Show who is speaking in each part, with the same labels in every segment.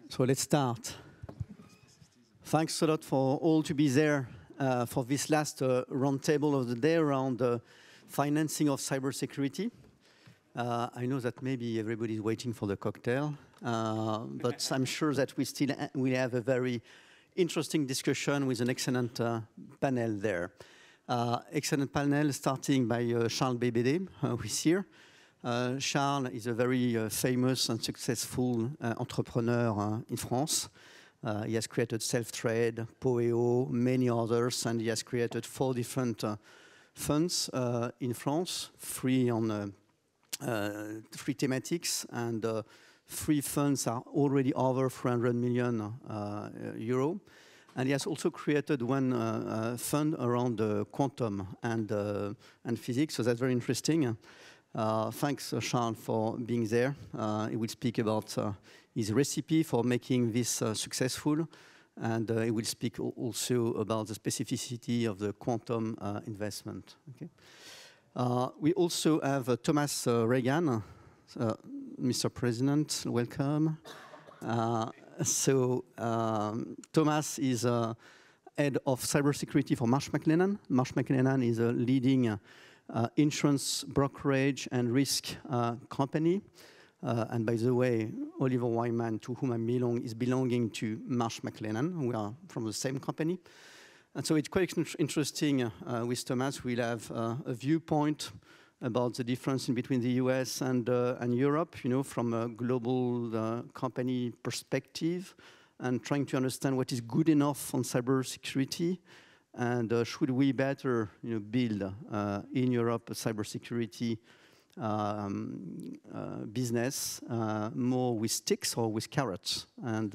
Speaker 1: So let's start. Thanks a lot for all to be there for this last roundtable of the day around financing of cybersecurity. I know that maybe everybody is waiting for the cocktail, but I'm sure that we have a very interesting discussion with an excellent panel there. Excellent panel starting by Charles Beigbeder, who is here. Charles is a very famous and successful entrepreneur in France. He has created Self-Trade, Poeo, many others, and he has created 4 different funds in France, 3 on 3 thematics, and 3 funds are already over 300 million euro. And he has also created 1 fund around quantum and physics, so that's very interesting. Thanks, Charles, for being there. He will speak about his recipe for making this successful, and he will speak also about the specificity of the quantum investment. Okay. We also have Thomas Reagan, Mr. President, welcome. Thomas is head of cybersecurity for Marsh McLennan. Marsh McLennan is a leading insurance brokerage and risk company. And by the way, Oliver Wyman, to whom I belong, is belonging to Marsh McLennan. We are from the same company. And so it's quite interesting with Thomas. We'll have a viewpoint about the difference in between the US and Europe, you know, from a global company perspective, and trying to understand what is good enough on cybersecurity, and should we better, you know, build in Europe a cybersecurity business more with sticks or with carrots. And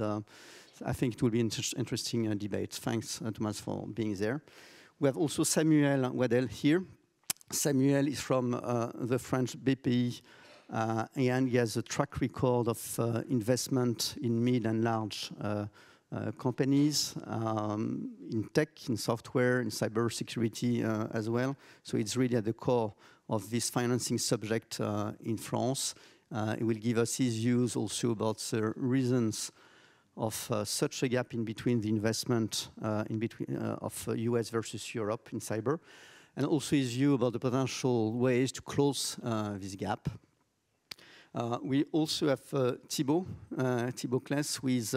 Speaker 1: I think it will be an interesting debate. Thanks, Thomas, for being there. We have also Samuel Waddell here. Samuel is from the French BPI, and he has a track record of investment in mid and large companies, in tech, in software, in cybersecurity as well. So it's really at the core of this financing subject in France. He will give us his views also about the reasons of such a gap in between the investment of US versus Europe in cyber, and also his view about the potential ways to close this gap. We also have Thibaut Claes, who is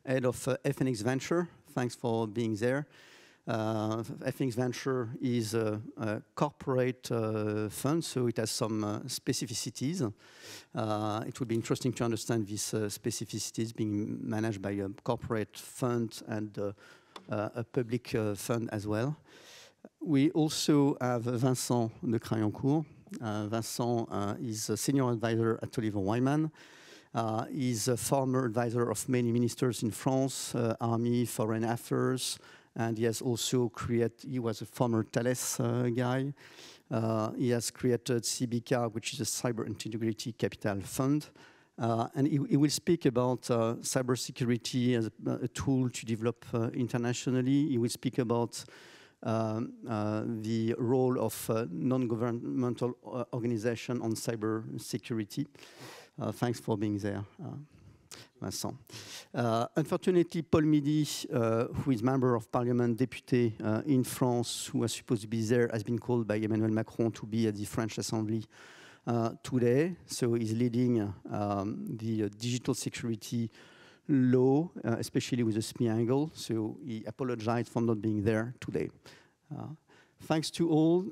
Speaker 1: head of FNX Venture. Thanks for being there. FNX Venture is a corporate fund, so it has some specificities. It would be interesting to understand these specificities being managed by a corporate fund and a public fund as well. We also have Vincent de Crayencour. Vincent is a senior advisor at Oliver Wyman. He's a former advisor of many ministers in France, Army, Foreign Affairs, and he has also he was a former Thales guy. He has created CYBICA, which is a cyber integrity capital fund. And he will speak about cybersecurity as a tool to develop internationally. He will speak about the role of non-governmental organization on cybersecurity. Thanks for being there, Vincent. Unfortunately, Paul Midi, who is member of parliament, député in France, who was supposed to be there, has been called by Emmanuel Macron to be at the French Assembly today. So he's leading the digital security law, especially with the SME angle, so he apologized for not being there today. Thanks to all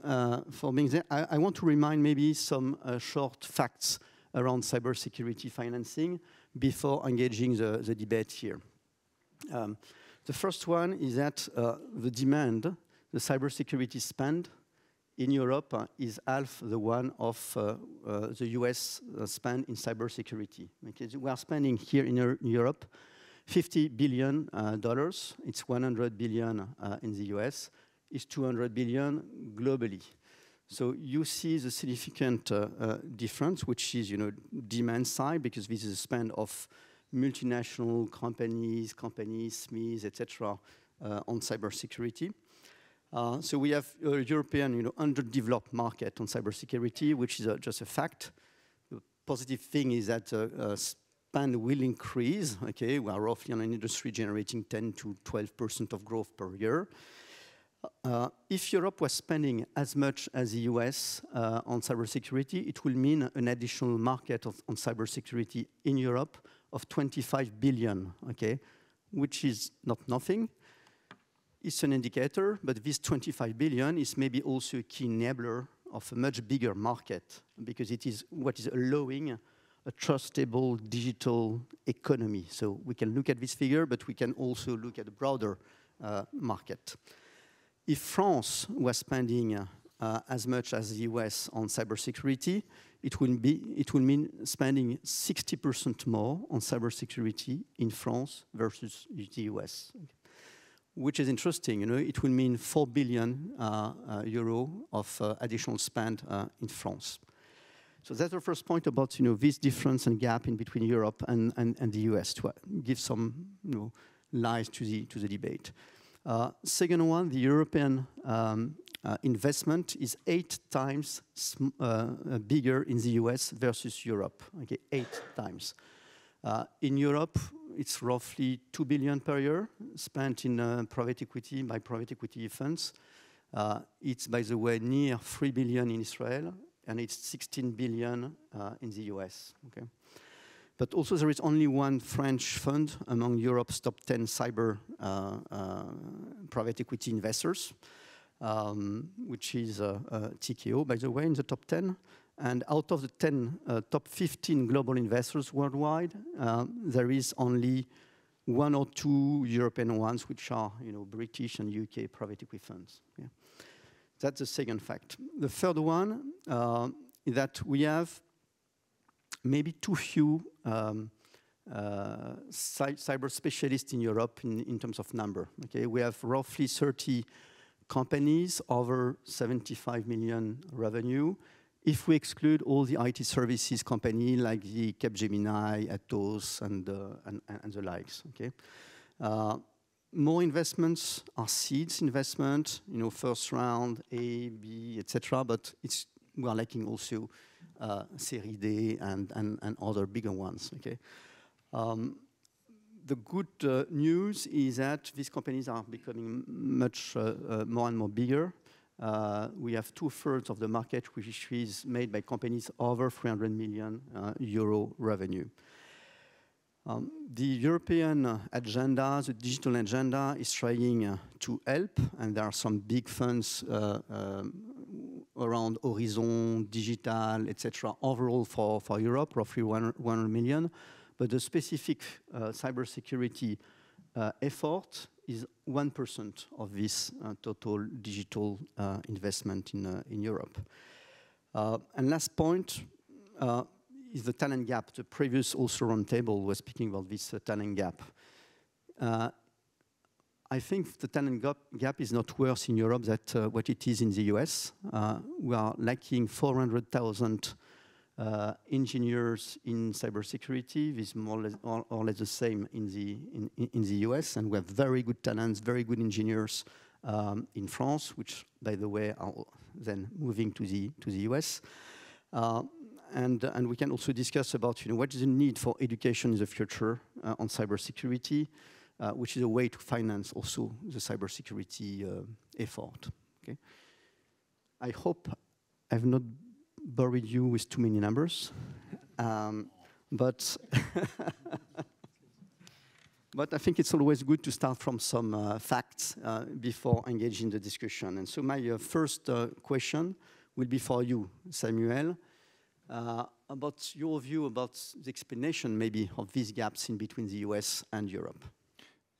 Speaker 1: for being there. I want to remind maybe some short facts around cybersecurity financing before engaging the debate here. The first one is that the demand, the cybersecurity spend in Europe is half the one of the US spend in cybersecurity. Okay? We are spending here in Europe $50 billion. It's 100 billion in the US. It's 200 billion globally. So you see the significant difference, which is, you know, demand side, because this is a spend of multinational companies, SMEs, etc., on cybersecurity. So we have a European, you know, underdeveloped market on cybersecurity, which is just a fact. The positive thing is that spend will increase. Okay, we are roughly on an industry generating 10 to 12% of growth per year. If Europe was spending as much as the US on cybersecurity, it will mean an additional market on cybersecurity in Europe of 25 billion, okay, which is not nothing. It's an indicator, but this 25 billion is maybe also a key enabler of a much bigger market, because it is what is allowing a trustable digital economy. So we can look at this figure, but we can also look at the broader market. If France was spending as much as the US on cybersecurity, it will mean spending 60% more on cybersecurity in France versus the US, which is interesting. You know, it will mean 4 billion euro of additional spend in France. So that's the first point about this difference and gap in between Europe and the US, to give some light to the debate. Second one, the European investment is 8 times bigger in the US versus Europe. Okay, 8 times. In Europe, it's roughly 2 billion per year spent in private equity by private equity funds. It's, by the way, near 3 billion in Israel, and it's 16 billion in the US. Okay. But also there is only one French fund among Europe's top 10 cyber private equity investors, which is TKO, by the way, in the top 10. And out of the 10 top 15 global investors worldwide, there is only 1 or 2 European ones, which are British and UK private equity funds. Yeah. That's the second fact. The third one is that we have maybe too few cyber specialists in Europe in terms of number. Okay, we have roughly 30 companies over 75 million revenue. If we exclude all the IT services company like the Capgemini, Atos, and the likes. Okay, more investments are seeds investment. First round, A, B, etc. But we are lacking also Series D and other bigger ones. Okay. The good news is that these companies are becoming much more and more bigger. We have 2/3 of the market, which is made by companies over 300 million euro revenue. The European agenda, the digital agenda, is trying to help, and there are some big funds around Horizon, Digital, etc. overall for Europe, roughly 100 million. But the specific cybersecurity effort is 1% of this total digital investment in Europe. And last point is the talent gap. The previous also roundtable was speaking about this talent gap. I think the talent gap is not worse in Europe than what it is in the US. We are lacking 400,000 engineers in cybersecurity. This is more or less the same in the US, and we have very good talents, very good engineers in France, which, by the way, are then moving to the US. And we can also discuss about what is the need for education in the future on cybersecurity, which is a way to finance also the cybersecurity effort. Okay. I hope I've not bored you with too many numbers, but but I think it's always good to start from some facts before engaging the discussion. And so my first question will be for you, Samuel, about your view about the explanation maybe of these gaps in between the US and Europe.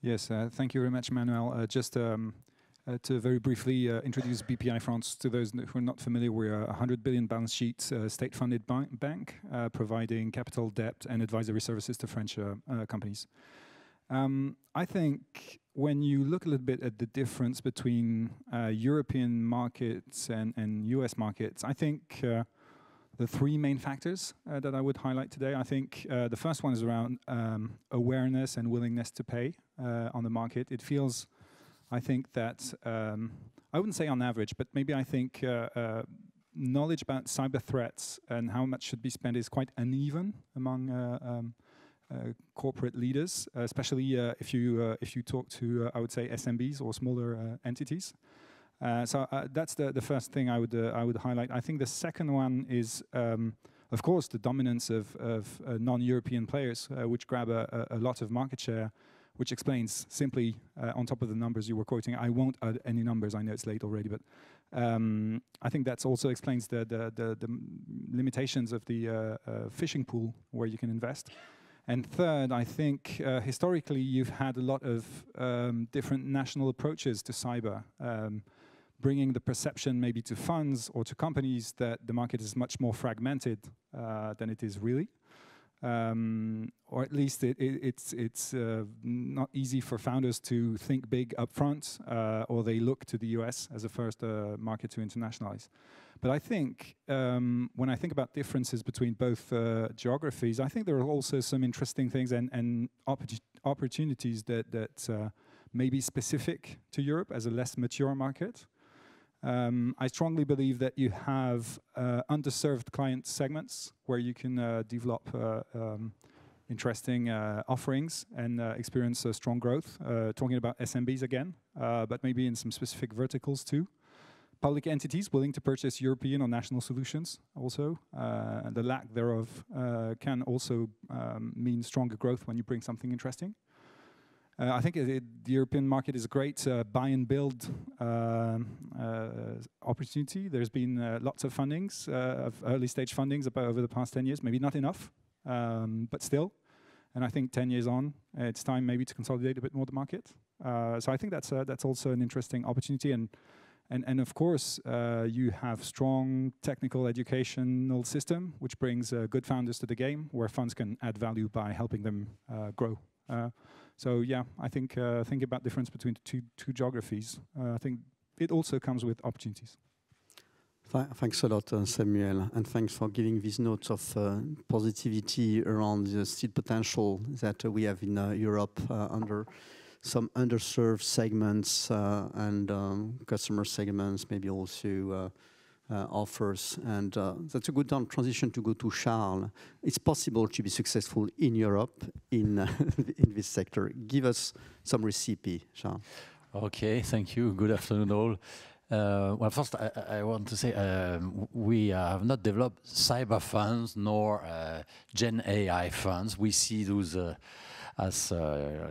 Speaker 2: Yes, thank you very much, Emmanuel. Just to very briefly introduce Bpifrance to those who are not familiar, we're a 100 billion balance sheet state-funded bank providing capital, debt, and advisory services to French companies. I think when you look a little bit at the difference between European markets and US markets, I think the 3 main factors that I would highlight today, I think the first one is around awareness and willingness to pay on the market. It feels, I think that, I wouldn't say on average, but maybe I think knowledge about cyber threats and how much should be spent is quite uneven among corporate leaders, especially if you talk to I would say SMBs or smaller entities. So that's the first thing I would highlight. I think the second one is, of course, the dominance of non-European players, which grab a lot of market share, which explains simply on top of the numbers you were quoting. I won't add any numbers. I know it's late already, but I think that also explains the limitations of the fishing pool where you can invest. And third, I think historically you've had a lot of different national approaches to cyber, bringing the perception maybe to funds or to companies that the market is much more fragmented than it is really. Or at least it's not easy for founders to think big up front, or they look to the US as a first market to internationalize. But I think when I think about differences between both geographies, I think there are also some interesting things and opportunities that may be specific to Europe as a less mature market. I strongly believe that you have underserved client segments where you can develop interesting offerings and experience strong growth. Talking about SMBs again, but maybe in some specific verticals too. Public entities willing to purchase European or national solutions also. The lack thereof can also mean stronger growth when you bring something interesting. I think the European market is a great buy and build opportunity. There's been lots of fundings, of early stage fundings over the past 10 years, maybe not enough, but still. And I think 10 years on, it's time maybe to consolidate a bit more the market. So I think that's also an interesting opportunity. And of course, you have strong technical educational system, which brings good founders to the game, where funds can add value by helping them grow. So yeah, I think think about the difference between the two geographies. I think it also comes with opportunities.
Speaker 1: Thanks a lot, Samuel, and thanks for giving these notes of positivity around the still potential that we have in Europe under some underserved segments and customer segments, maybe also offers. And that's a good transition to go to Charles. It's possible to be successful in Europe in this sector. Give us some recipe, Charles.
Speaker 3: Okay, thank you. Good afternoon all. Well, first I want to say we have not developed cyber funds nor Gen AI funds. We see those as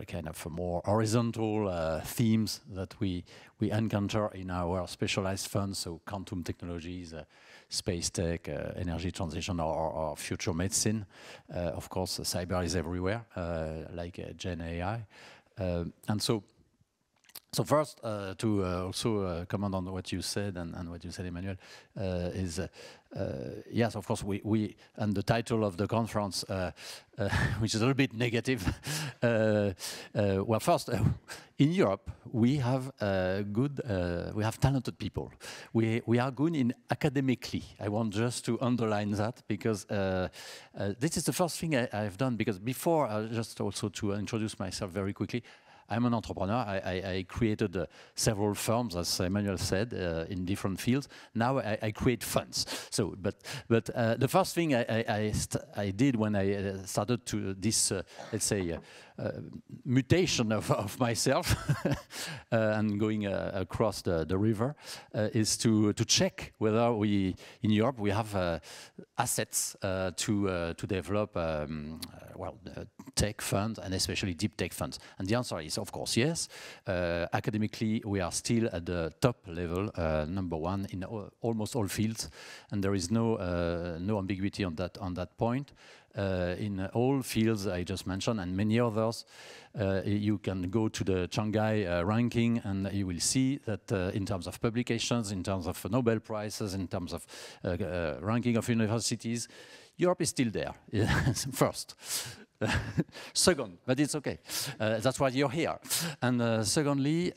Speaker 3: kind of more horizontal themes that we encounter in our specialized funds, so quantum technologies, space tech, energy transition, or future medicine. Of course, cyber is everywhere, like Gen AI. And so first, to also comment on what you said and what you said, Emmanuel, is yes, of course, we and the title of the conference, which is a little bit negative. Well, first, in Europe, we have we have talented people. We are good in academically. I want just to underline that because this is the first thing I've done. Because before, just also to introduce myself very quickly. I'm an entrepreneur. I created several firms, as Emmanuel said, in different fields. Now I create funds. So, but the first thing I did when I started to this, let's say, mutation of myself and going across the river is to check whether we in Europe we have assets to develop tech funds and especially deep tech funds. And the answer is of course yes. Academically we are still at the top level, number one in almost all fields, and there is no ambiguity on that point. In all fields I just mentioned and many others, you can go to the Shanghai ranking and you will see that in terms of publications, in terms of Nobel Prizes, in terms of ranking of universities, Europe is still there, first. Second, but it's okay. That's why you're here. And secondly,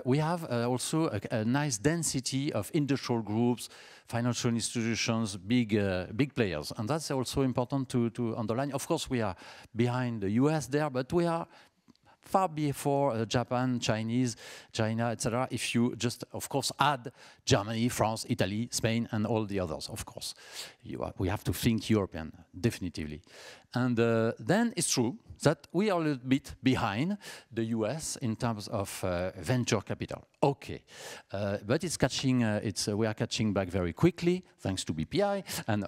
Speaker 3: we have also a nice density of industrial groups, financial institutions, big players, and that's also important to underline. Of course, we are behind the US there, but we are far before Japan, China, etc. If you just, of course, add Germany, France, Italy, Spain, and all the others, of course. We have to think European, definitively. And then it's true that we are a little bit behind the US in terms of venture capital. Okay, but it's catching. We are catching back very quickly thanks to BPI and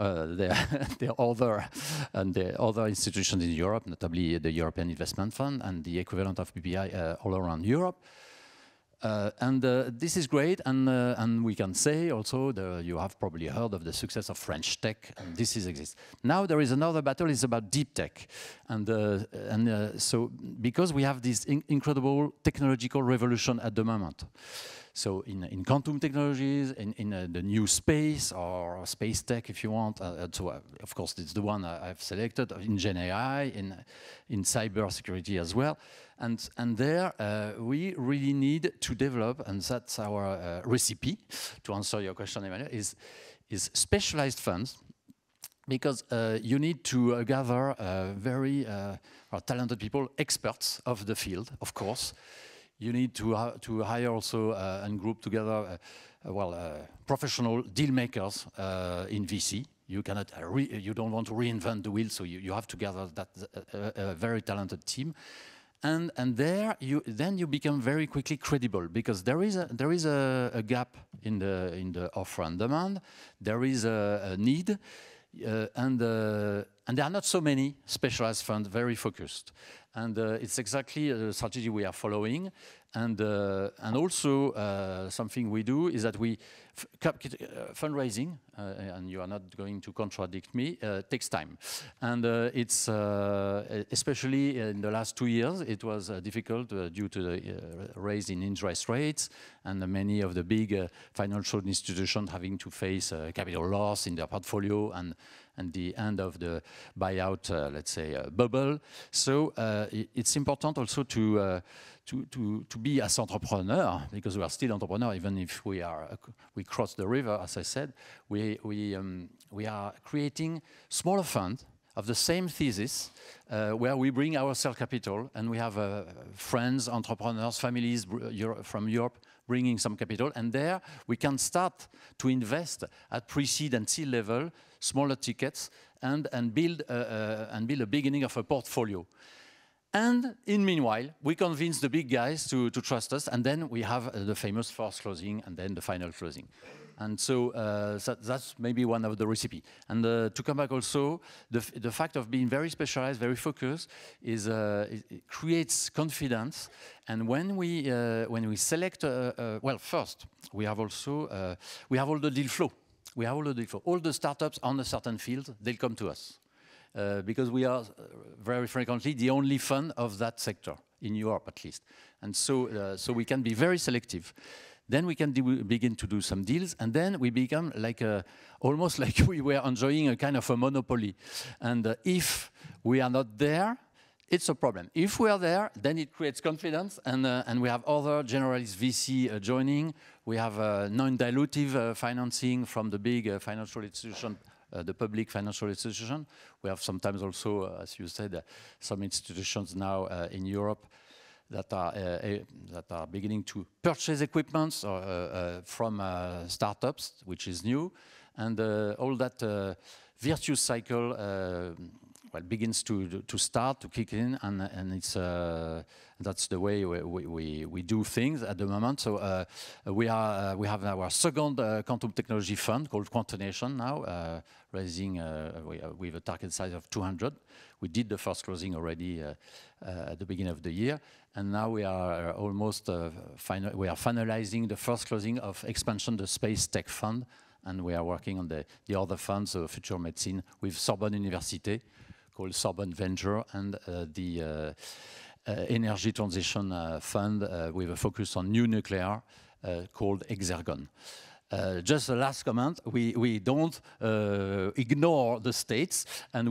Speaker 3: the other institutions in Europe, notably the European Investment Fund and the equivalent of BPI all around Europe. This is great, and we can say also you have probably heard of the success of French tech, and this exists. Now there is another battle, is about deep tech, so because we have this incredible technological revolution at the moment. So in quantum technologies, in the new space or space tech, if you want. So of course it's the one I've selected in Gen AI, in cyber security as well. And there we really need to develop, and that's our recipe to answer your question, Emmanuel, is specialized funds, because you need to gather very talented people, experts of the field, of course. You need to hire also and group together professional deal makers in VC. You cannot, you don't want to reinvent the wheel, so you have to gather that a very talented team. And there then you become very quickly credible, because there is a gap in the offer and demand. There is a need, and there are not so many specialized funds, very focused. And it's exactly the strategy we are following. And also something we do is that we fundraising, and you are not going to contradict me, takes time. And it's especially in the last 2 years, it was difficult due to the rise in interest rates, and many of the big financial institutions having to face capital loss in their portfolio, and the end of the buyout, let's say, bubble. So it's important also to be as entrepreneur, because we are still entrepreneur, even if we cross the river, as I said. We are creating smaller funds of the same thesis, where we bring our cell capital, and we have friends, entrepreneurs, families from Europe bringing some capital, and there we can start to invest at pre-seed and seed level, smaller tickets, and build a beginning of a portfolio. And in meanwhile, we convince the big guys to trust us, and then we have the famous first closing and then the final closing. And so that's maybe one of the recipes. And to come back also, the fact of being very specialized, very focused, it creates confidence. And when we select, well, first we have also we have all the deal flow. We have all the deal flow. All the startups on a certain field, they'll come to us. Because we are very frequently the only fund of that sector, in Europe at least. And so, so we can be very selective. Then we can begin to do some deals, and then we become like almost like we were enjoying a kind of a monopoly. And if we are not there, it's a problem. If we are there, then it creates confidence, and we have other generalist VC joining. We have non-dilutive financing from the big financial institution, the public financial institution. We have sometimes also, as you said, some institutions now in Europe that are beginning to purchase equipment from startups, which is new, and all that virtuous cycle begins to start to kick in, and it's that's the way we do things at the moment. So we have our second quantum technology fund called Quantination now, raising with a target size of 200. We did the first closing already at the beginning of the year, and now we are almost finalizing the first closing of Expansion, the Space Tech Fund, and we are working on the other funds, Future Medicine, with Sorbonne Université, called Sorbonne Venture, and the Energy Transition Fund with a focus on new nuclear called Exergon. Just a last comment, we don't ignore the States, and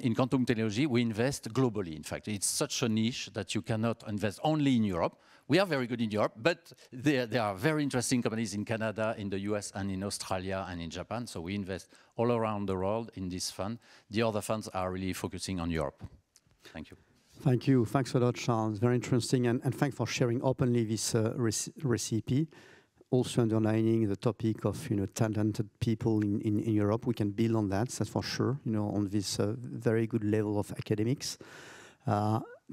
Speaker 3: in quantum technology, we invest globally. In fact, it's such a niche that you cannot invest only in Europe. We are very good in Europe, but there are very interesting companies in Canada, in the US, and in Australia, and in Japan. So we invest all around the world in this fund. The other funds are really focusing on Europe. Thank you.
Speaker 1: Thank you. Thanks a lot, Charles. Very interesting. And thanks for sharing openly this recipe. also underlining the topic of talented people in Europe. We can build on that, that's for sure. On this very good level of academics.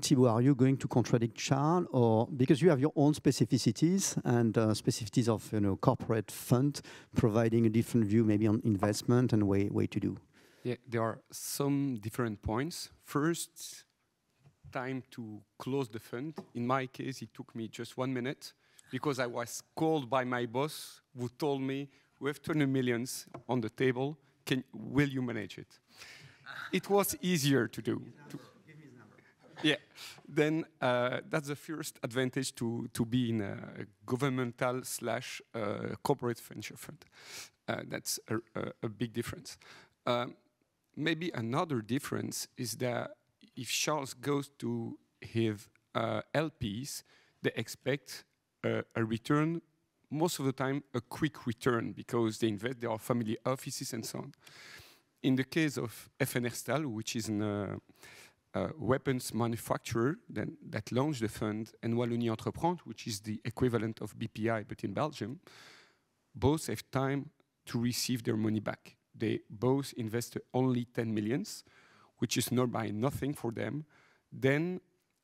Speaker 1: Thibaut, are you going to contradict Charles, or because you have your own specificities and specificities of corporate fund providing a different view maybe on investment and way to do?
Speaker 4: Yeah, there are some different points. First, time to close the fund. In my case, it took me just 1 minute because I was called by my boss who told me, we have 20 millions on the table, will you manage it? It was easier to do. Yeah, then that's the first advantage to be in a governmental / corporate venture fund. That's a big difference. Maybe another difference is that if Charles goes to his LPs, they expect a return, most of the time a quick return, because they invest, there are family offices and so on. In the case of FNR Stahl, which is a weapons manufacturer that launched the fund, and Wallonie Entreprendre, which is the equivalent of BPI but in Belgium, both have time to receive their money back. They both invested only 10 millions, which is not by nothing for them. Then,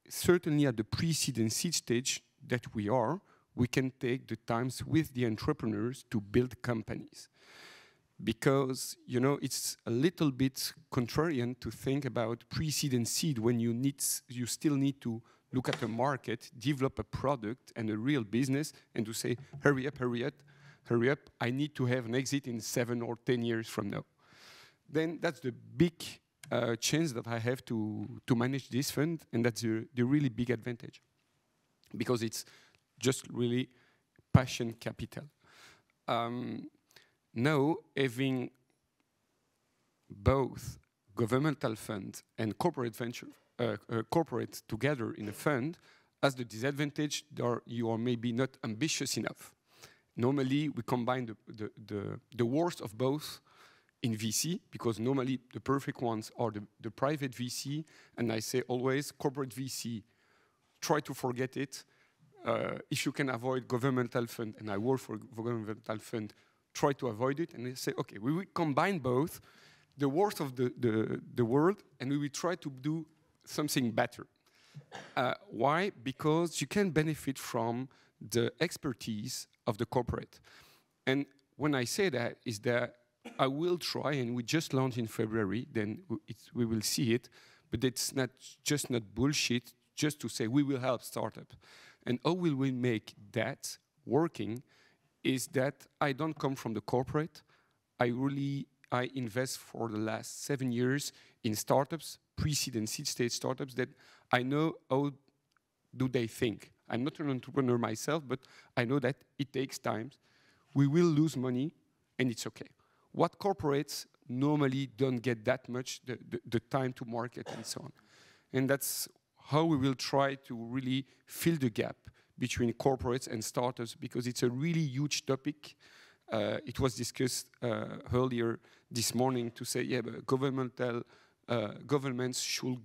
Speaker 4: certainly at the pre-seed seed stage that we can take the times with the entrepreneurs to build companies. Because, it's a little bit contrarian to think about pre-seed and seed when you still need to look at the market, develop a product and a real business, and to say, hurry up, I need to have an exit in 7 or 10 years from now. Then that's the big chance that I have to manage this fund, and that's the really big advantage. Because it's just really passion capital. Now, having both governmental fund and corporate venture, corporate together in a fund, has the disadvantage that you are maybe not ambitious enough. Normally, we combine the worst of both in VC, because normally the perfect ones are the private VC, and I say always, corporate VC, try to forget it. If you can avoid governmental fund, and I work for governmental fund, try to avoid it, and they say, okay, we will combine both, the worst of the world, and we will try to do something better. Why? Because you can benefit from the expertise of the corporate. And when I say that, is that I will try, and we just launched in February, then we will see it, but it's not bullshit just to say we will help startup. And how will we make that working is that I don't come from the corporate. I invest for the last 7 years in startups, pre-seed and seed stage startups, that I know how do they think. I'm not an entrepreneur myself, but I know that it takes time. We will lose money, and it's okay. What corporates normally don't get that much, the time to market and so on. And that's how we will try to really fill the gap between corporates and startups, because it's a really huge topic. It was discussed earlier this morning to say, yeah, but governments should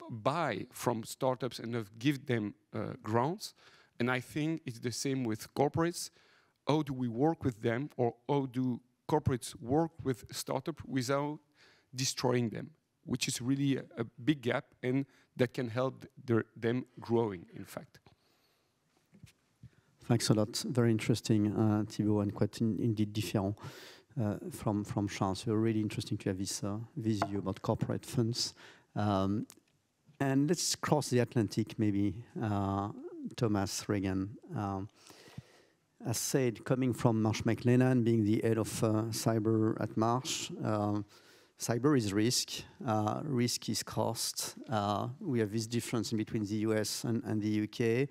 Speaker 4: buy from startups and give them grants. And I think it's the same with corporates. How do we work with them, or how do corporates work with startups without destroying them? Which is really a big gap, and that can help them growing, in fact.
Speaker 1: Thanks a lot. Very interesting, Thibaut, and quite indeed different from Charles. So really interesting to have this view about corporate funds. And let's cross the Atlantic, maybe. Thomas, Reagan. As said, coming from Marsh McLennan, being the head of cyber at Marsh, cyber is risk. Risk is cost. We have this difference in between the US and the UK.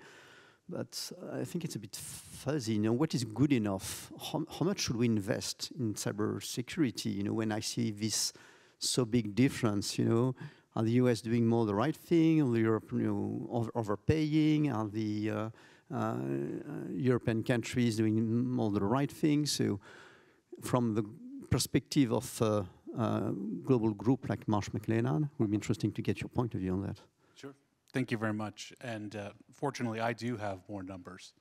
Speaker 1: But I think it's a bit fuzzy. What is good enough? How much should we invest in cyber security? When I see this so big difference, are the US doing more the right thing? Are the Europe overpaying? Are the European countries doing more the right thing? So, from the perspective of a global group like Marsh McLennan, it would be interesting to get your point of view on that.
Speaker 5: Sure. Thank you very much. And fortunately, I do have more numbers.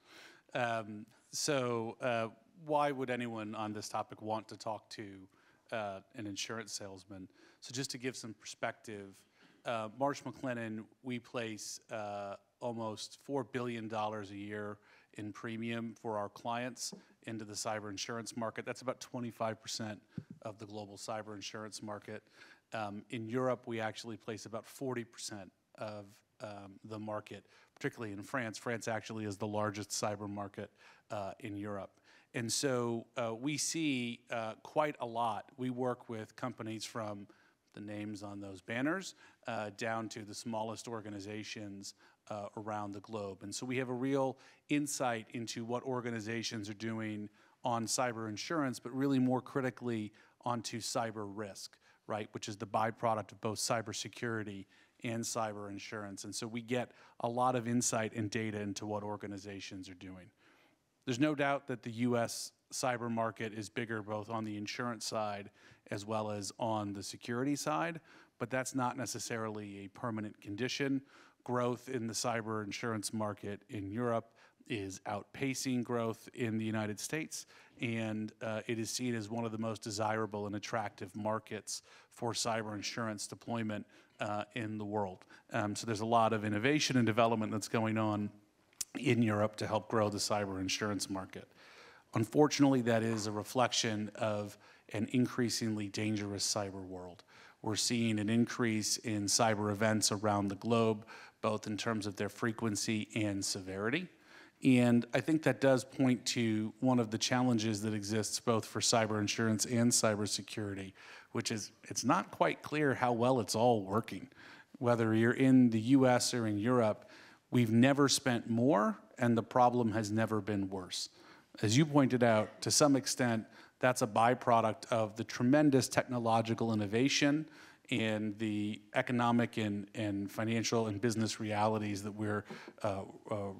Speaker 5: So why would anyone on this topic want to talk to an insurance salesman? So just to give some perspective, Marsh McLennan, we place almost $4 billion a year in premium for our clients into the cyber insurance market. That's about 25% of the global cyber insurance market. In Europe, we actually place about 40% of the market, particularly in France. France actually is the largest cyber market in Europe. And so we see quite a lot. We work with companies from the names on those banners down to the smallest organizations around the globe. And so we have a real insight into what organizations are doing on cyber insurance, but really more critically onto cyber risk, right, which is the byproduct of both cybersecurity and cyber insurance. And so we get a lot of insight and data into what organizations are doing. There's no doubt that the US cyber market is bigger both on the insurance side as well as on the security side, but that's not necessarily a permanent condition. Growth in the cyber insurance market in Europe is outpacing growth in the United States, and it is seen as one of the most desirable and attractive markets for cyber insurance deployment in the world. So there's a lot of innovation and development that's going on in Europe to help grow the cyber insurance market. Unfortunately, that is a reflection of an increasingly dangerous cyber world. We're seeing an increase in cyber events around the globe, both in terms of their frequency and severity. And I think that does point to one of the challenges that exists both for cyber insurance and cybersecurity, which is it's not quite clear how well it's all working. Whether you're in the US or in Europe, we've never spent more, and the problem has never been worse. As you pointed out, to some extent, that's a byproduct of the tremendous technological innovation and the economic and financial and business realities that we're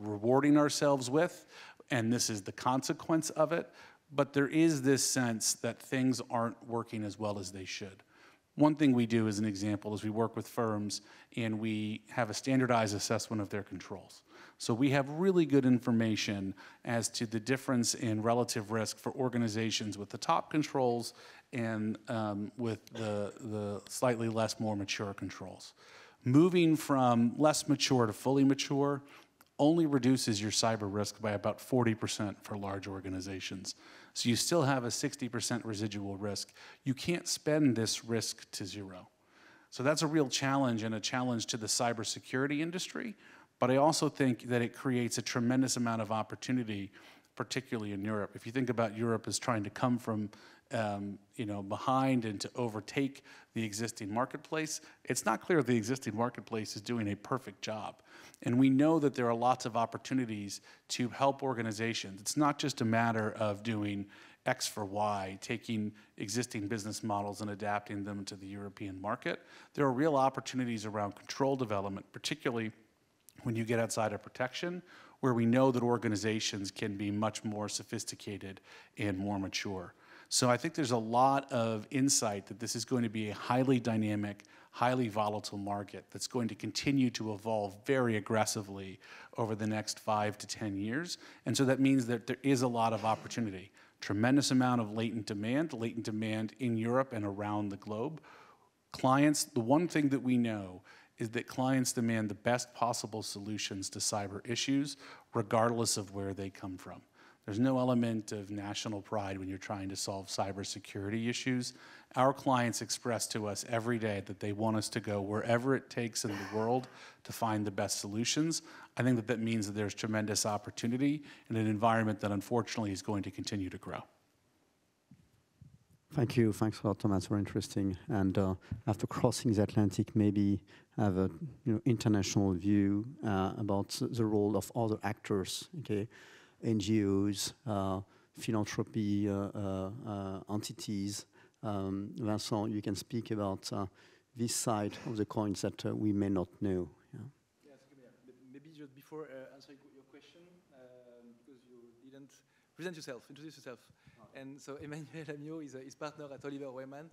Speaker 5: rewarding ourselves with, and this is the consequence of it. But there is this sense that things aren't working as well as they should. One thing we do as an example is we work with firms and we have a standardized assessment of their controls. So we have really good information as to the difference in relative risk for organizations with the top controls and with the slightly more mature controls. Moving from less mature to fully mature only reduces your cyber risk by about 40% for large organizations. So you still have a 60% residual risk. You can't spend this risk to zero. So that's a real challenge and a challenge to the cybersecurity industry. But I also think that it creates a tremendous amount of opportunity, particularly in Europe. If you think about Europe as trying to come from behind and to overtake the existing marketplace, it's not clear the existing marketplace is doing a perfect job. And we know that there are lots of opportunities to help organizations. It's not just a matter of doing X for Y, taking existing business models and adapting them to the European market. There are real opportunities around control development, particularly when you get outside of protection, where we know that organizations can be much more sophisticated and more mature. So I think there's a lot of insight that this is going to be a highly dynamic, highly volatile market that's going to continue to evolve very aggressively over the next 5 to 10 years. And so that means that there is a lot of opportunity, tremendous amount of latent demand in Europe and around the globe. Clients, the one thing that we know is that clients demand the best possible solutions to cyber issues, regardless of where they come from. There's no element of national pride when you're trying to solve cybersecurity issues. Our clients express to us every day that they want us to go wherever it takes in the world to find the best solutions. I think that means that there's tremendous opportunity in an environment that unfortunately is going to continue to grow.
Speaker 1: Thank you. Thanks a lot, Thomas. Very interesting. And after crossing the Atlantic, maybe have a international view about the role of other actors, okay? NGOs, philanthropy entities. Vincent, you can speak about this side of the coins that we may not know. Yeah.
Speaker 6: Yes, maybe just before answering your question, because you didn't introduce yourself. And so Emmanuel Amiot is partner at Oliver Wyman,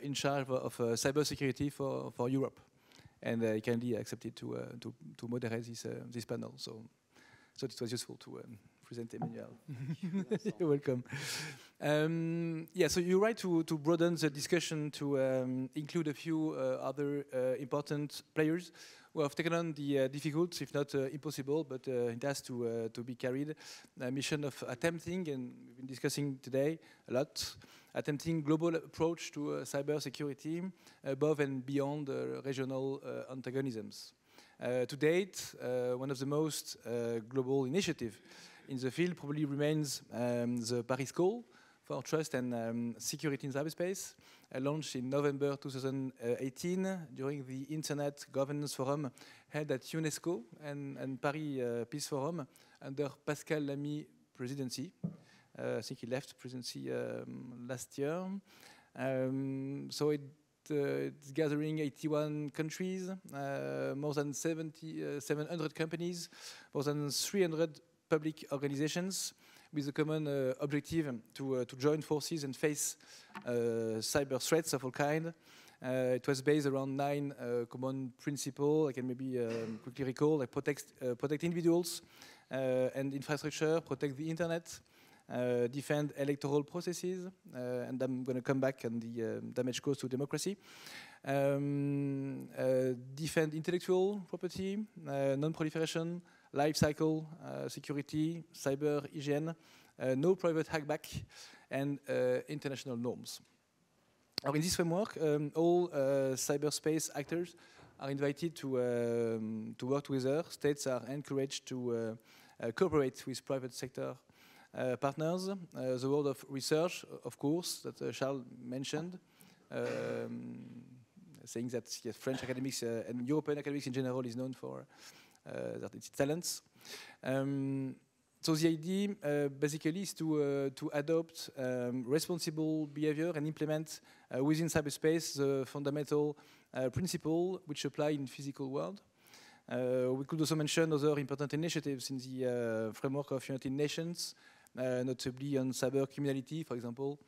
Speaker 6: in charge of cybersecurity for Europe. And he kindly accepted to moderate this panel. So it was useful to present Emmanuel. You're welcome. Yeah, so you're right to broaden the discussion to include a few other important players who have taken on the difficult, if not impossible, but it has to be carried, mission of attempting, and we've been discussing today a lot, attempting global approach to cyber security above and beyond regional antagonisms. To date, one of the most global initiatives in the field probably remains the Paris Call for Trust and Security in Cyberspace, launched in November 2018 during the Internet Governance Forum held at UNESCO and Paris Peace Forum under Pascal Lamy's presidency. I think he left presidency last year. So it's gathering 81 countries, more than 700 companies, more than 300 public organizations, with a common objective to join forces and face cyber threats of all kinds. It was based around 9 common principles. I can maybe quickly recall, like protect individuals and infrastructure, protect the internet, defend electoral processes, and I'm going to come back on the damage caused to democracy. Defend intellectual property, non-proliferation, life cycle security, cyber hygiene, no private hackback, and international norms. Now, in this framework, all cyberspace actors are invited to work together. States are encouraged to cooperate with private sector partners. The world of research, of course, that Charles mentioned, saying that yes, French academics and European academics in general is known for its talents. So the idea basically is to adopt responsible behavior and implement within cyberspace the fundamental principle which apply in physical world. We could also mention other important initiatives in the framework of United Nations, notably on cyber criminality, for example,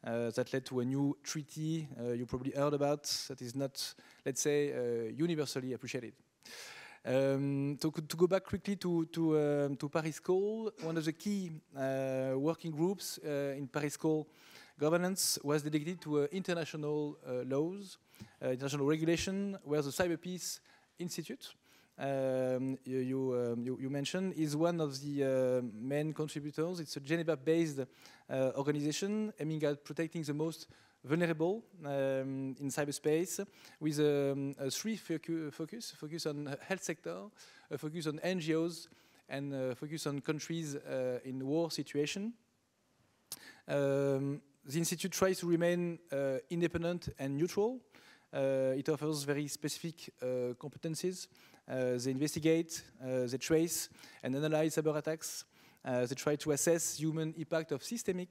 Speaker 6: that led to a new treaty you probably heard about that is not, let's say, universally appreciated. To go back quickly to Paris Call, one of the key working groups in Paris Call governance was dedicated to international laws, international regulation, where the Cyber Peace Institute, you mentioned, is one of the main contributors. It's a Geneva-based organization aiming at protecting the most vulnerable in cyberspace, with a three focus on health sector, a focus on NGOs, and a focus on countries in war situation. The Institute tries to remain independent and neutral. It offers very specific competencies. They investigate, they trace and analyze cyber attacks. They try to assess human impact of systemic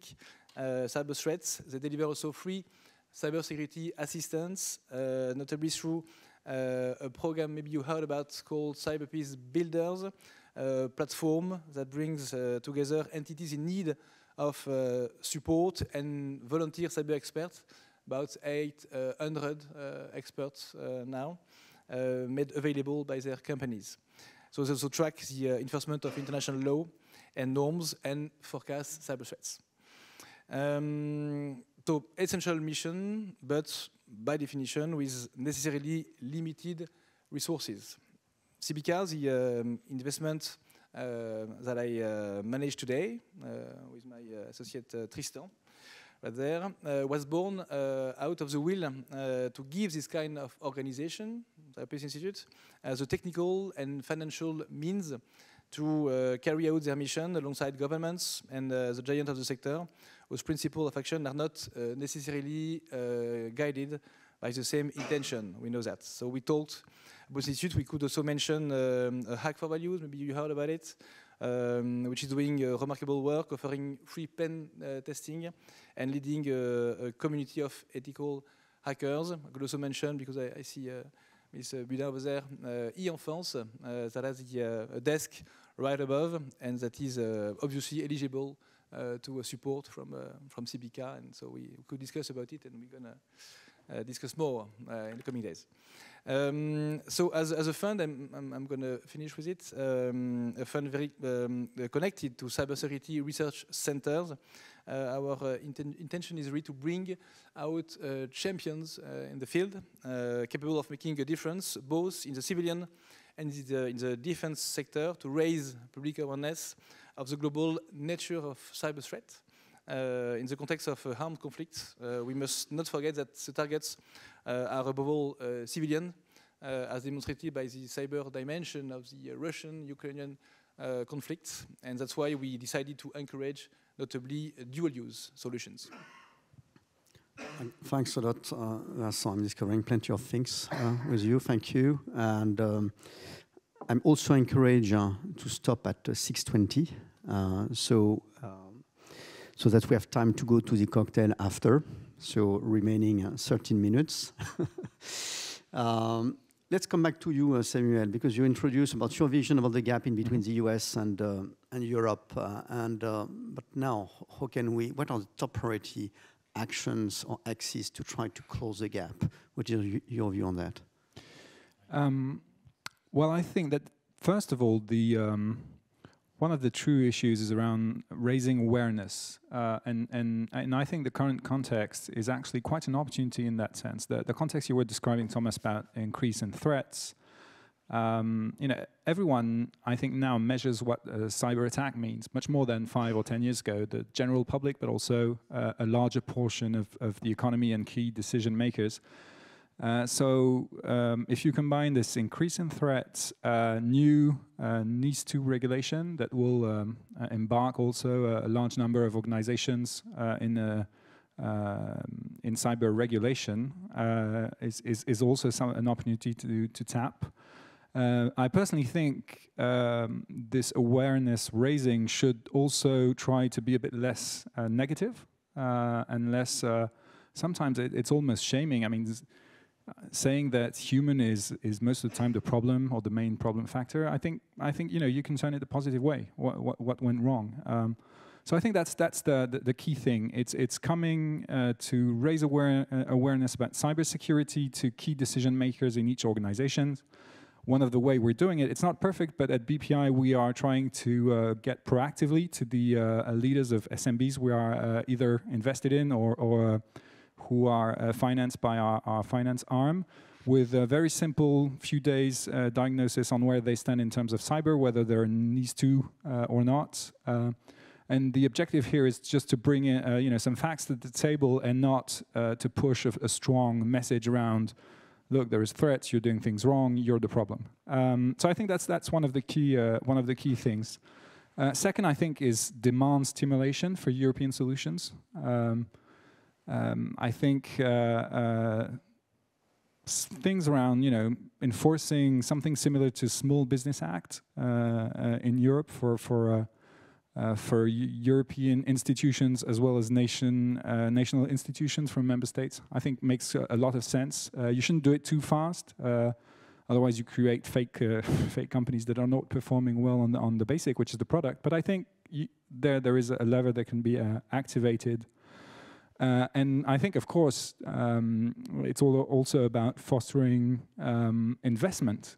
Speaker 6: cyber threats. They deliver also free cybersecurity assistance, notably through a program maybe you heard about called Cyber Peace Builders, a platform that brings together entities in need of support and volunteer cyber experts, about 800 experts now, made available by their companies. So they also track the enforcement of international law and norms and forecast cyber threats. So essential mission, but by definition with necessarily limited resources. CYBICA, the investment that I manage today with my associate Tristan, right there, was born out of the will to give this kind of organization, the Peace Institute, the technical and financial means to carry out their mission alongside governments and the giant of the sector, whose principles of action are not necessarily guided by the same intention. We know that. So we talked about the Institute. We could also mention Hack for Values, maybe you heard about it, which is doing remarkable work, offering free pen testing and leading a community of ethical hackers. I could also mention, because I see Ms. Bpitrance over there, e-enfance, that has a desk right above, and that is obviously eligible to support from CYBICA, and so we could discuss about it, and we're going to discuss more in the coming days. So as a fund, I'm going to finish with it. A fund very connected to cybersecurity research centers. Our intention is really to bring out champions in the field, capable of making a difference, both in the civilian and in the defense sector, to raise public awareness of the global nature of cyber threat. In the context of armed conflicts, we must not forget that the targets are above all civilian, as demonstrated by the cyber dimension of the Russian-Ukrainian conflict, and that's why we decided to encourage notably dual-use solutions.
Speaker 1: Thanks a lot, Vincent. I'm discovering plenty of things with you. Thank you. And I'm also encouraged to stop at 6:20, so that we have time to go to the cocktail after. So remaining 13 minutes. Let's come back to you, Samuel, because you introduced about your vision about the gap in between the US and Europe. But now, what are the top priority actions or axes to try to close the gap? What is your view on that?
Speaker 2: Well, I think that, first of all, one of the true issues is around raising awareness, and I think the current context is actually quite an opportunity in that sense. The context you were describing, Thomas, about increase in threats. Everyone, I think, now measures what a cyber attack means, much more than 5 or 10 years ago. The general public, but also a larger portion of the economy and key decision makers. So if you combine this increase in threats, new NIS2 regulation that will embark also a large number of organizations in cyber regulation, is also an opportunity to tap. I personally think this awareness raising should also try to be a bit less negative and less. Sometimes it's almost shaming. I mean, saying that human is most of the time the problem or the main problem factor. I think you can turn it the positive way. What went wrong? So I think that's the key thing. It's coming to raise awareness about cybersecurity to key decision makers in each organization. One of the way we're doing it, it's not perfect, but at BPI we are trying to get proactively to the leaders of SMBs we are either invested in or who are financed by our finance arm, with a very simple few days diagnosis on where they stand in terms of cyber, whether they're NIS2 or not. And the objective here is just to bring in, some facts to the table and not to push a strong message around, look, there is threats, you're doing things wrong, you're the problem. So I think that's one of the key things. Second, I think, is demand stimulation for European solutions. I think things around, enforcing something similar to Small Business Act in Europe for European institutions as well as national institutions from member states, I think makes a lot of sense. You shouldn't do it too fast, otherwise you create fake companies that are not performing well on the basic, which is the product. But I think there is a lever that can be activated. And I think, of course, it's also about fostering investment,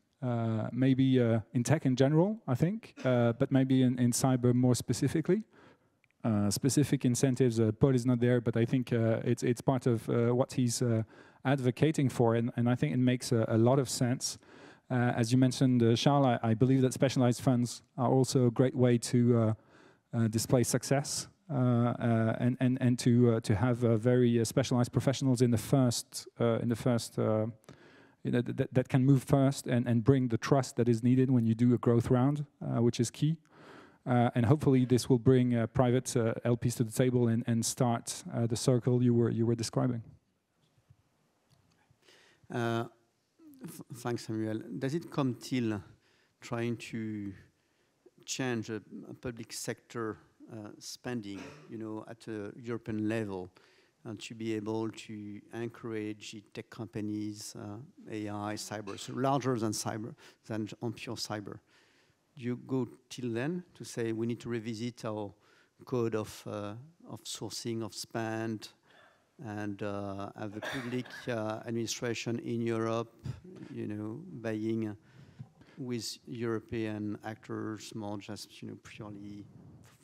Speaker 2: maybe in tech in general, I think, but maybe in cyber more specifically. Specific incentives, Paul is not there, but I think it's part of what he's advocating for, and I think it makes a lot of sense. As you mentioned, Charles, I believe that specialized funds are also a great way to display success. And to have very specialized professionals in the first that can move first and bring the trust that is needed when you do a growth round, which is key. And hopefully this will bring private LPs to the table and start the circle you were describing.
Speaker 1: Thanks, Samuel. Does it come till trying to change a public sector spending, at a European level, and to be able to encourage tech companies, AI, cyber, so larger than on pure cyber? Do you go till then to say we need to revisit our code of sourcing of spend and have the public administration in Europe, buying with European actors, more just purely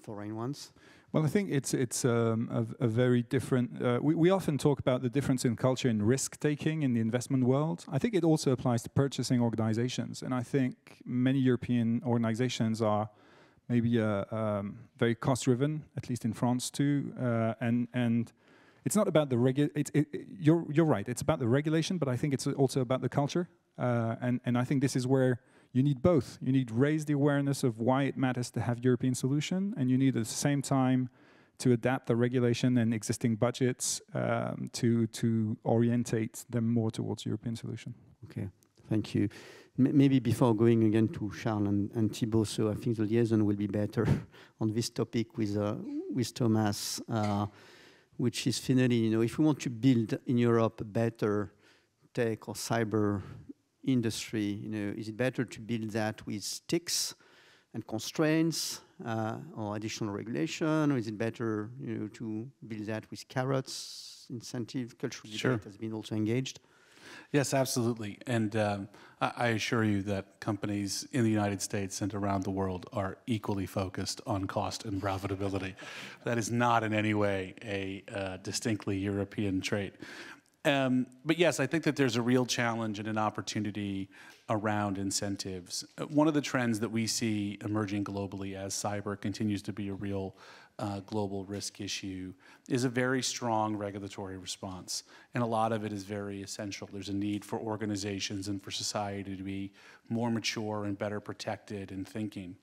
Speaker 1: foreign ones?
Speaker 2: Well, I think it's a very different. We often talk about the difference in culture and risk taking in the investment world. I think it also applies to purchasing organizations, and I think many European organizations are maybe very cost driven, at least in France too, and. It's not about the you're right. It's about the regulation, but I think it's also about the culture. And I think this is where you need both. You need to raise the awareness of why it matters to have European solution, and you need at the same time to adapt the regulation and existing budgets to orientate them more towards European solution.
Speaker 1: Okay, thank you. Maybe before going again to Charles and Thibaut, so I think the liaison will be better on this topic with Thomas. Which is finally, if we want to build in Europe a better tech or cyber industry, is it better to build that with sticks and constraints or additional regulation, or is it better, to build that with carrots, incentive, cultural debate has been also engaged?
Speaker 5: Yes, absolutely. And I assure you that companies in the United States and around the world are equally focused on cost and profitability. That is not in any way a distinctly European trait. But yes, I think that there's a real challenge and an opportunity around incentives. One of the trends that we see emerging globally as cyber continues to be a real global risk issue is a very strong regulatory response. And a lot of it is very essential. There's a need for organizations and for society to be more mature and better protected in thinking.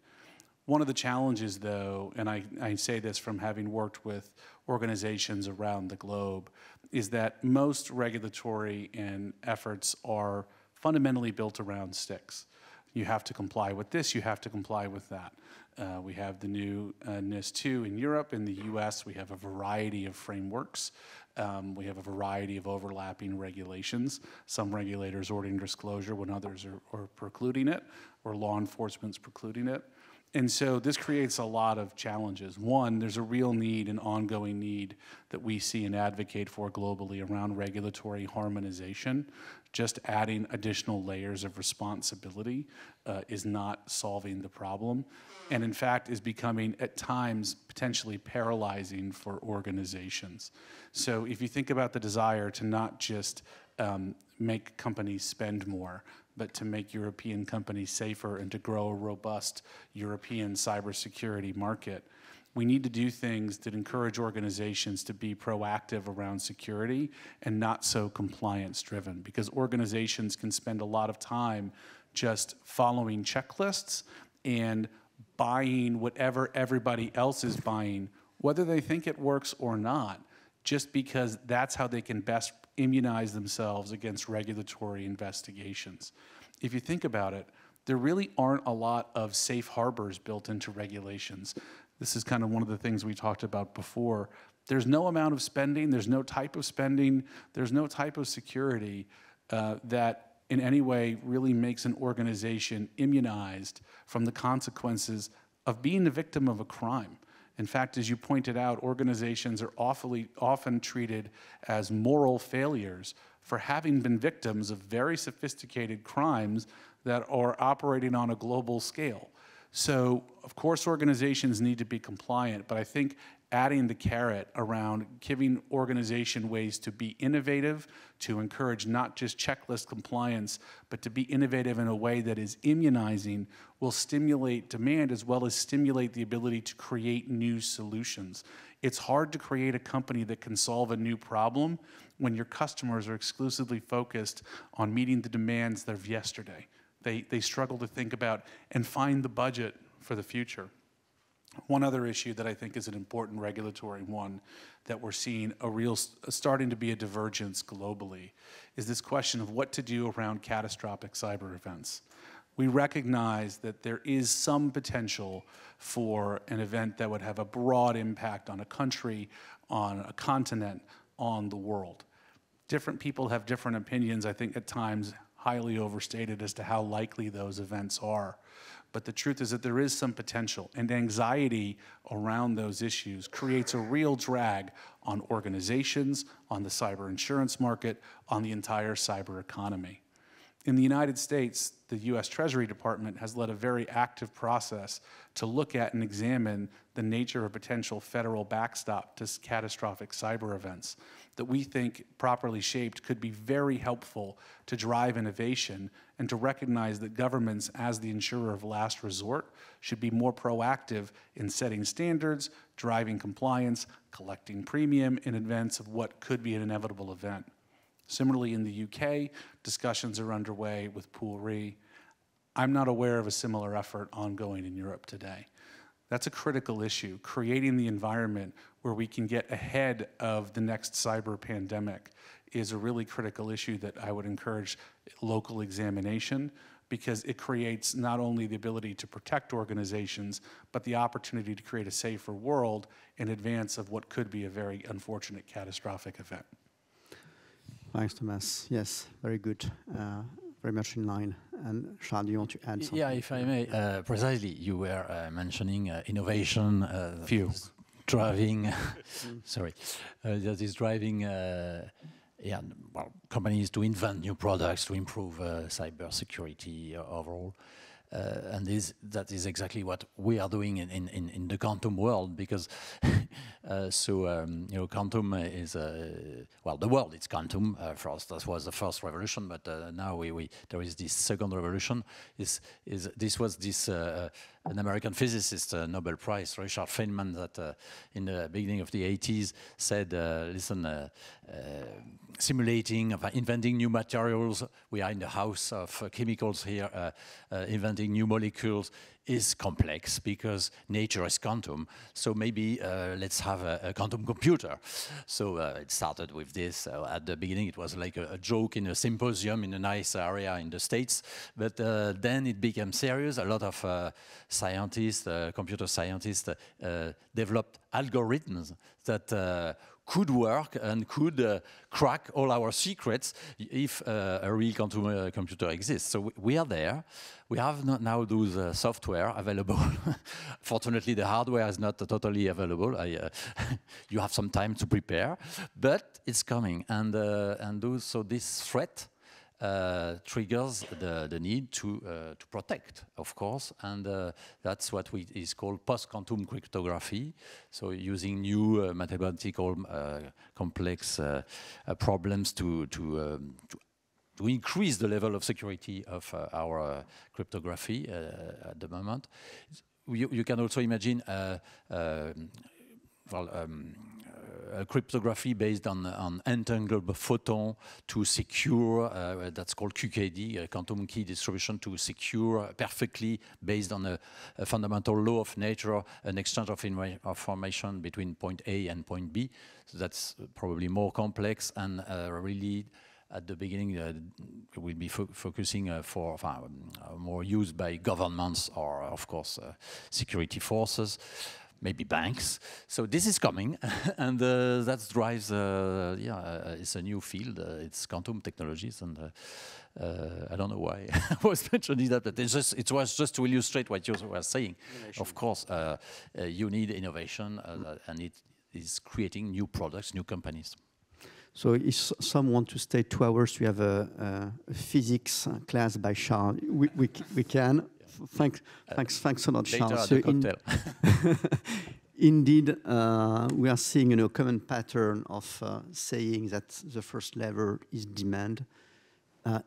Speaker 5: One of the challenges, though, and I say this from having worked with organizations around the globe, is that most regulatory and efforts are fundamentally built around sticks. You have to comply with this, you have to comply with that. We have the new NIS2 in Europe. In the US, we have a variety of frameworks. We have a variety of overlapping regulations. Some regulators ordering disclosure when others are precluding it, or law enforcement's precluding it. And so this creates a lot of challenges. One, there's a real need, an ongoing need that we see and advocate for globally around regulatory harmonization. Just adding additional layers of responsibility is not solving the problem, and in fact is becoming at times potentially paralyzing for organizations. So if you think about the desire to not just make companies spend more, but to make European companies safer and to grow a robust European cybersecurity market, we need to do things that encourage organizations to be proactive around security and not so compliance-driven, because organizations can spend a lot of time just following checklists and buying whatever everybody else is buying, whether they think it works or not, just because that's how they can best immunize themselves against regulatory investigations. If you think about it, there really aren't a lot of safe harbors built into regulations. This is kind of one of the things we talked about before. There's no amount of spending, there's no type of spending, there's no type of security that in any way really makes an organization immunized from the consequences of being the victim of a crime. In fact, as you pointed out, organizations are often treated as moral failures for having been victims of very sophisticated crimes that are operating on a global scale. So, of course, organizations need to be compliant, but I think adding the carrot around giving organization ways to be innovative, to encourage not just checklist compliance, but to be innovative in a way that is immunizing, will stimulate demand as well as stimulate the ability to create new solutions. It's hard to create a company that can solve a new problem when your customers are exclusively focused on meeting the demands of yesterday. They struggle to think about and find the budget for the future. One other issue that I think is an important regulatory one that we're seeing starting to be a divergence globally is this question of what to do around catastrophic cyber events. We recognize that there is some potential for an event that would have a broad impact on a country, on a continent, on the world. Different people have different opinions, I think at times highly overstated as to how likely those events are. But the truth is that there is some potential, and anxiety around those issues creates a real drag on organizations, on the cyber insurance market, on the entire cyber economy. In the United States, the US Treasury Department has led a very active process to look at and examine the nature of potential federal backstop to catastrophic cyber events that we think, properly shaped, could be very helpful to drive innovation and to recognize that governments, as the insurer of last resort, should be more proactive in setting standards, driving compliance, collecting premium in advance of what could be an inevitable event. Similarly, in the UK, discussions are underway with Pool Re. I'm not aware of a similar effort ongoing in Europe today. That's a critical issue, creating the environment where we can get ahead of the next cyber pandemic is a really critical issue that I would encourage local examination, because it creates not only the ability to protect organizations, but the opportunity to create a safer world in advance of what could be a very unfortunate catastrophic event.
Speaker 1: Thanks, Thomas. Yes, very good. Very much in line. And Charles, do you want to add something?
Speaker 3: Yeah, if I may, precisely, you were mentioning innovation, driving, sorry, that is driving yeah, well, companies to invent new products to improve cyber security overall. And that is exactly what we are doing in the quantum world, because you know, quantum is well, the world is quantum first. That was the first revolution, but now there is this second revolution. This was an American physicist, Nobel Prize, Richard Feynman, that in the beginning of the 80s said, listen, simulating, inventing new materials. We are in the house of chemicals here, inventing new molecules is complex because nature is quantum. So maybe let's have a quantum computer. So it started with this. At the beginning, it was like a joke in a symposium in a nice area in the States. But then it became serious. A lot of scientists, computer scientists, developed algorithms that could work and could crack all our secrets if a real quantum computer exists. So we are there. We have now those software available. Fortunately, the hardware is not totally available. You have some time to prepare, but it's coming. So this threat triggers the need to protect, of course, and that's what is called post-quantum cryptography. So using new mathematical complex problems to increase the level of security of our cryptography at the moment. You can also imagine cryptography based on entangled photon to secure, that's called QKD, quantum key distribution, to secure perfectly based on a fundamental law of nature, an exchange of information between point A and point B. So that's probably more complex and really at the beginning we'll be focusing for more used by governments or, of course, security forces. Maybe banks. So this is coming, and that drives, it's a new field. It's quantum technologies, and I don't know why I was mentioning that, but it was just to illustrate what you were saying. Innovation. Of course, you need innovation, and it is creating new products, new companies.
Speaker 1: So if some want to stay 2 hours, we have a physics class by Charles. We can. Thanks a lot, Charles.
Speaker 3: So
Speaker 1: indeed, we are seeing a common pattern of saying that the first level is demand,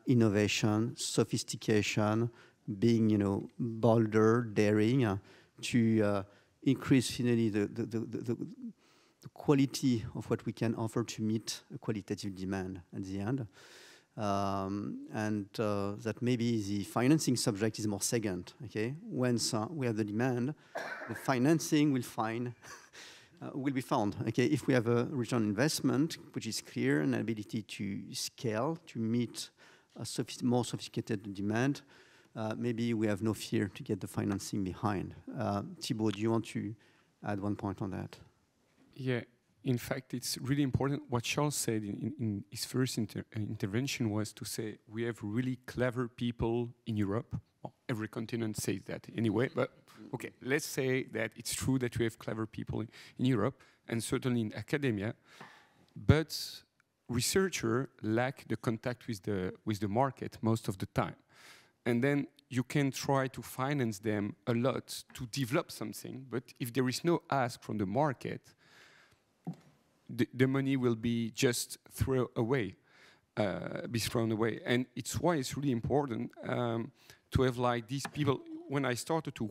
Speaker 1: innovation, sophistication, being bolder, daring, to increase finally the quality of what we can offer to meet a qualitative demand at the end. That maybe the financing subject is more second. Okay, once we have the demand, the financing will be found. Okay, if we have a return on investment which is clear and ability to scale to meet a more sophisticated demand, maybe we have no fear to get the financing behind. Thibaut, do you want to add one point on that?
Speaker 4: Yeah. In fact, it's really important. What Charles said in his first intervention was to say we have really clever people in Europe, every continent says that anyway, but okay, let's say that it's true that we have clever people in Europe, and certainly in academia, but researchers lack the contact with the market most of the time. And then you can try to finance them a lot to develop something, but if there is no ask from the market, the money will be just thrown away. And it's why it's really important to have like these people. When I started to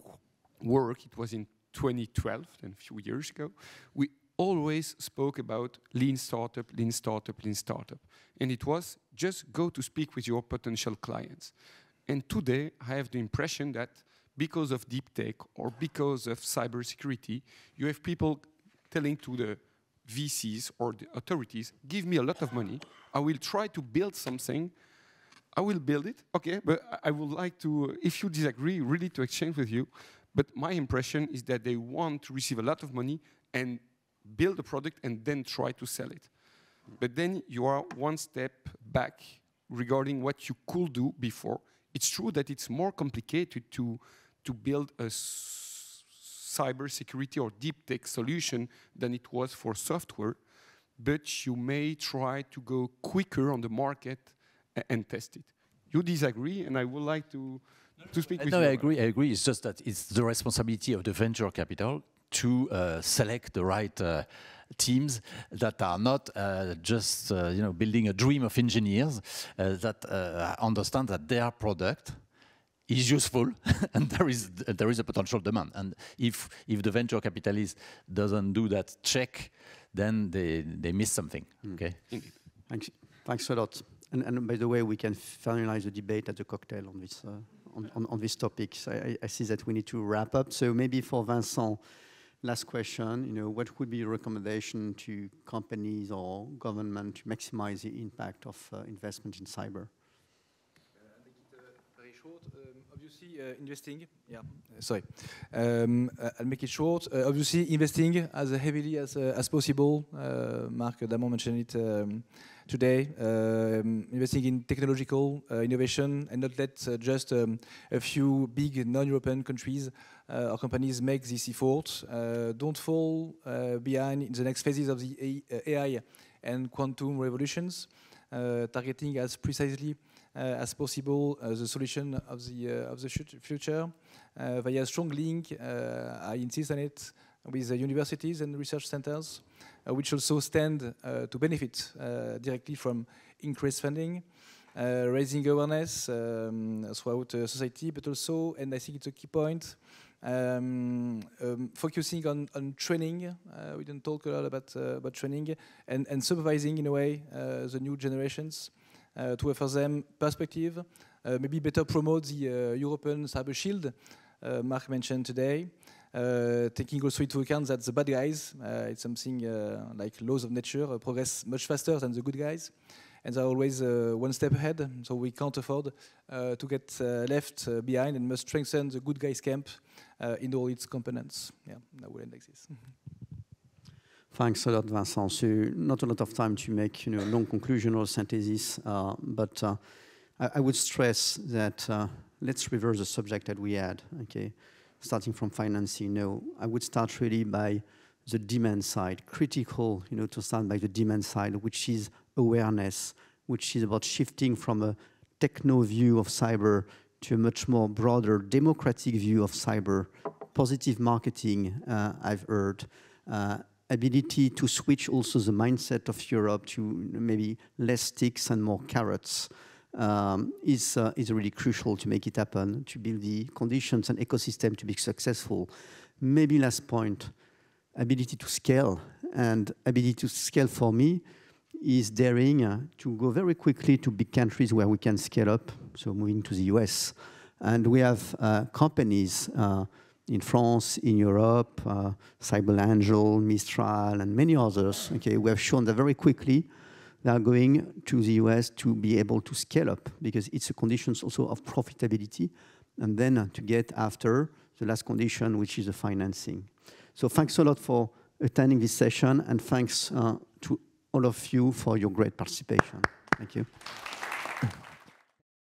Speaker 4: work, it was in 2012, and a few years ago, we always spoke about lean startup, lean startup, lean startup. And it was just go to speak with your potential clients. And today I have the impression that because of deep tech or because of cybersecurity, you have people telling to the VCs or the authorities, give me a lot of money, I will try to build something, I will build it, okay, but I would like to, if you disagree, really to exchange with you, but my impression is that they want to receive a lot of money and build a product and then try to sell it. But then you are one step back regarding what you could do before. It's true that it's more complicated to build a cybersecurity or deep tech solution than it was for software, but you may try to go quicker on the market and test it. You disagree, and I would like to speak with you.
Speaker 3: No, I agree. It's just that it's the responsibility of the venture capital to select the right teams that are not just building a dream of engineers that understand that their product is useful and there is a potential demand. And if the venture capitalist doesn't do that check, then they miss something. Okay.
Speaker 4: Indeed.
Speaker 1: Thanks a lot. And by the way, we can finalize the debate at the cocktail on this on this topic. So I see that we need to wrap up. So maybe for Vincent, last question. What would be your recommendation to companies or government to maximize the impact of investment in cyber?
Speaker 6: I'll make it very short. Obviously, investing. Yeah. Sorry. I'll make it short. Obviously, investing as heavily as possible. Marc Damon mentioned it today. Investing in technological innovation and not let just a few big non-European countries or companies make this effort. Don't fall behind in the next phases of the AI and quantum revolutions. Targeting as precisely as possible the solution of the future via a strong link, I insist on it, with the universities and research centers, which also stand to benefit directly from increased funding, raising awareness throughout society, but also, and I think it's a key point, focusing on training. We didn't talk a lot about training and supervising in a way the new generations to offer them perspective, maybe better promote the European Cyber Shield Marc mentioned today, taking also into account that the bad guys, it's something like laws of nature, progress much faster than the good guys, and they're always one step ahead, so we can't afford to get left behind and must strengthen the good guys camp in all its components. Yeah, I will end like this.
Speaker 1: Thanks a lot, Vincent. So not a lot of time to make long conclusion or synthesis, but I would stress that let's reverse the subject that we had. Okay, starting from financing. I would start really by the demand side. Critical, to start by the demand side, which is awareness, which is about shifting from a techno view of cyber to a much more broader democratic view of cyber. Positive marketing, I've heard. Ability to switch also the mindset of Europe to maybe less sticks and more carrots is really crucial to make it happen, to build the conditions and ecosystem to be successful. Maybe last point, ability to scale. And ability to scale for me is daring to go very quickly to big countries where we can scale up, so moving to the US. And we have companies in France, in Europe, Cyber Angel, Mistral, and many others, okay, we have shown that very quickly they are going to the US to be able to scale up because it's a condition also of profitability, and then to get after the last condition, which is the financing. So thanks a lot for attending this session, and thanks to all of you for your great participation. Thank you.